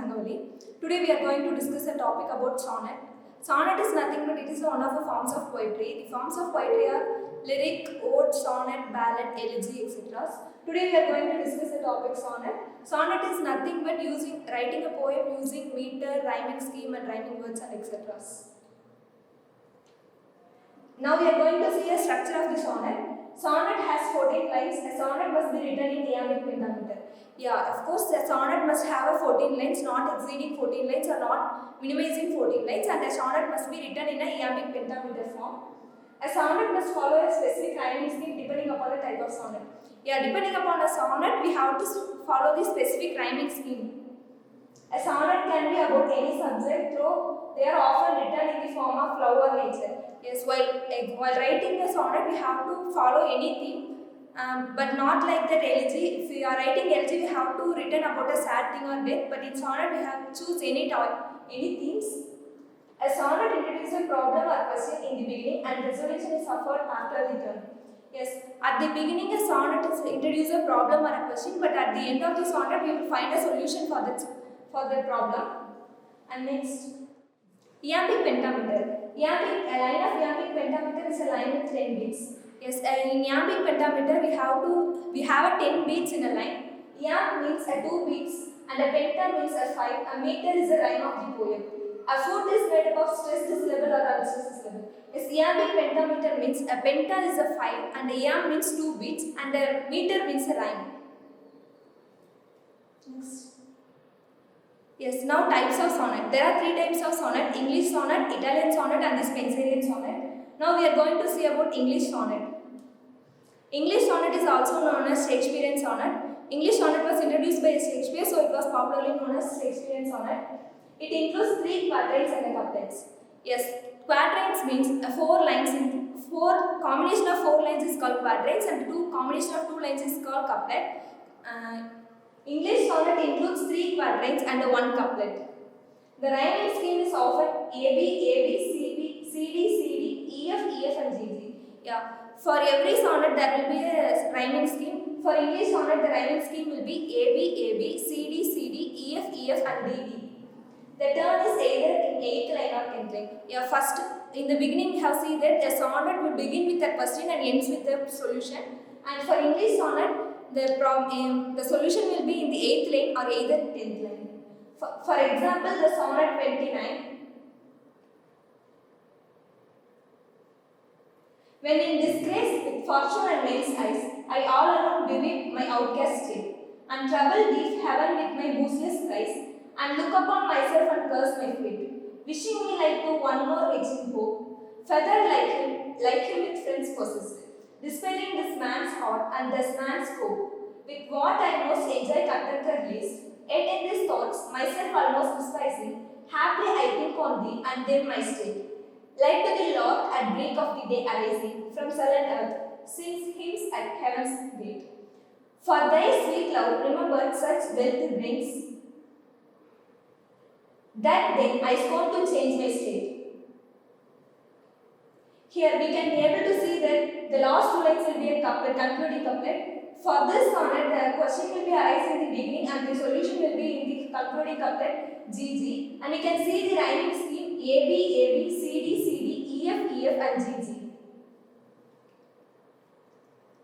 Thangavalli. Today we are going to discuss a topic about sonnet. Sonnet is nothing but it is one of the forms of poetry. The forms of poetry are lyric, ode, sonnet, ballad, elegy, etc. Today we are going to discuss the topic sonnet. Sonnet is nothing but writing a poem using meter, rhyming scheme and rhyming words and etc. Now we are going to see a structure of the sonnet. Sonnet has 14 lines. A sonnet must be written in iambic pentameter. Yeah, of course, a sonnet must have a 14 lines, not exceeding 14 lines or not minimizing 14 lines, and a sonnet must be written in a iambic pentameter form. A sonnet must follow a specific rhyming scheme depending upon the type of sonnet. Yeah, depending upon a sonnet, we have to follow the specific rhyming scheme. A sonnet can be about any subject, though they are often written in the form of love or nature. Yes, while writing a sonnet, we have to follow any theme, but not like that elegy. If we are writing elegy, we have to written about a sad thing or death. But in sonnet, we have to choose any themes. A sonnet introduces a problem or question in the beginning, and resolution is offered after the turn. Yes, at the beginning, a sonnet is introduce a problem or a question, but at the end of the sonnet, we will find a solution for the problem. And next, iambic pentameter. A line of iambic pentameter is a line with 10 beats. Yes, in iambic pentameter we have a 10 beats in a line. Iamb means a 2 beats and a penta means a 5. A meter is a rhyme of the poem. A foot is made up of stressed syllable or unstressed syllable. Yes, iambic pentameter means a penta is a 5 and a iamb means 2 beats and a meter means a rhyme. Next. Yes, now types of sonnet. There are 3 types of sonnet: English sonnet, Italian sonnet and the Spenserian sonnet. Now we are going to see about English sonnet. English sonnet is also known as Shakespearean sonnet. English sonnet was introduced by Shakespeare, so it was popularly known as Shakespearean sonnet. It includes 3 quatrains and a couplets. Yes, quatrains means 4 lines combination of 4 lines is called quatrains and combination of 2 lines is called couplet. English sonnet includes 3 quatrains and 1 couplet. The rhyming scheme is often AB, AB, CB, CD, CD, EF, EF and GG. Yeah. For every sonnet there will be a rhyming scheme. For English sonnet the rhyming scheme will be AB, AB, CD, CD, EF, EF and DD. The turn is either in 8th line or 10th line. Yeah, first in the beginning we have seen that a sonnet will begin with a question and ends with a solution. And for English sonnet the solution will be in the 8th line or either 10th line. For example, the sonnet 29. When in disgrace with fortune and men's eyes, I all alone beweep my outcast state, and trouble deep heaven with my boostless cries, and look upon myself and curse my fate, wishing me like to one more reaching hope, feathered like him with friends possessed, dispelling this man's heart and this man's hope, with what I most enjoy contented least, yet in these thoughts, myself almost despising, happily I think on thee and then my state. Like to the Lord at break of the day arising from sullen earth, sings hymns at heaven's gate. For thy sweet love remembered such wealth brings, that then I scorn to change my state. Here we can be able to see that the last 2 lines will be a couplet, concluding couplet. For this sonnet, the question will be arising in the beginning and the solution will be in the concluding couplet GG. And you can see the rhyming scheme AB, AB, CD, CD, EF, EF and GG.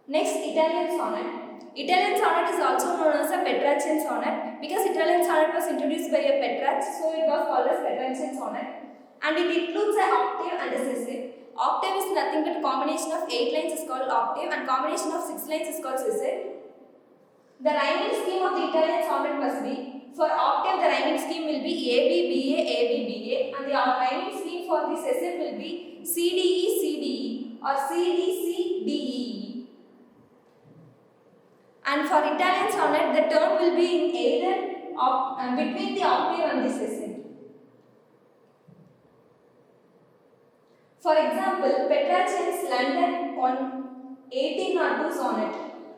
Next, Italian sonnet. Italian sonnet is also known as a Petrarchan sonnet because Italian sonnet was introduced by a Petrarch, so it was called as Petrarchan sonnet. And it includes an octave and a sestet. Octave is nothing but combination of 8 lines is called octave and combination of 6 lines is called sestet. The rhyming scheme of the Italian sonnet must be, for octave the rhyming scheme will be AB, BA, AB, BA and the rhyming scheme for the sestet will be CDE, CDE or CDC, DE. And for Italian sonnet the turn will be in either between the octave and the sestet. For example, Petrarchan's London on 1802 sonnet.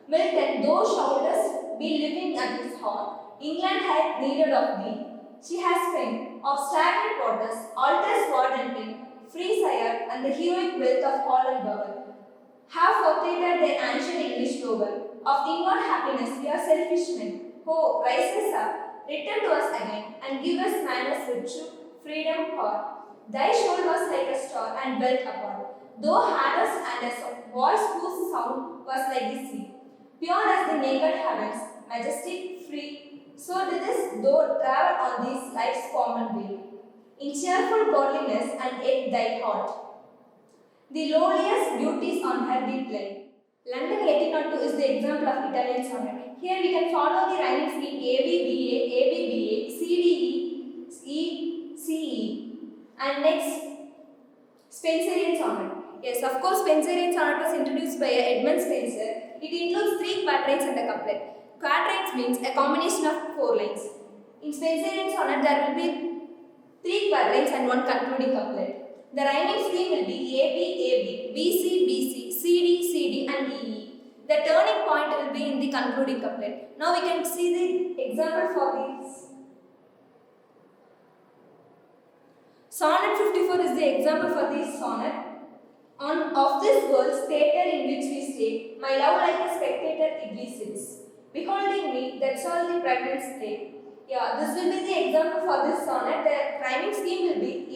Milton, though shoulders be living at his heart, England had needed of thee. She has spent of stagnant waters, altar sword and pen, free sire, and the heroic wealth of hall and bower. Have forfeited their ancient English noble. Of inward happiness we are selfish men. Oh, rises up, return to us again and give us manners virtue, freedom, power. Thy shoulder was like a star and belt apart. Thou hadst and a voice whose sound was like the sea, pure as the naked heavens, majestic, free. So didst thou travel on this life's common way, in cheerful godliness and yet thy heart. The lowliest beauties on her did lay. London 1802 is the example of Italian sonnet. Here we can follow the rhyming scheme ABBA, ABBA, CDE, CE. And next, Spenserian sonnet. Yes, of course, Spenserian sonnet was introduced by Edmund Spenser. It includes 3 quatrains and a couplet. Quatrains means a combination of 4 lines. In Spenserian sonnet, there will be 3 quatrains and 1 concluding couplet. The rhyming scheme will be AB, AB, BC, BC, CD, CD and EE. The turning point will be in the concluding couplet. Now we can see the example for this. Sonnet 54 is the example for this sonnet. Of this world's theatre in which we stay, my love like a spectator idly sits. Beholding me, that's all the pregnant state. Yeah, this will be the example for this sonnet. The rhyming scheme will be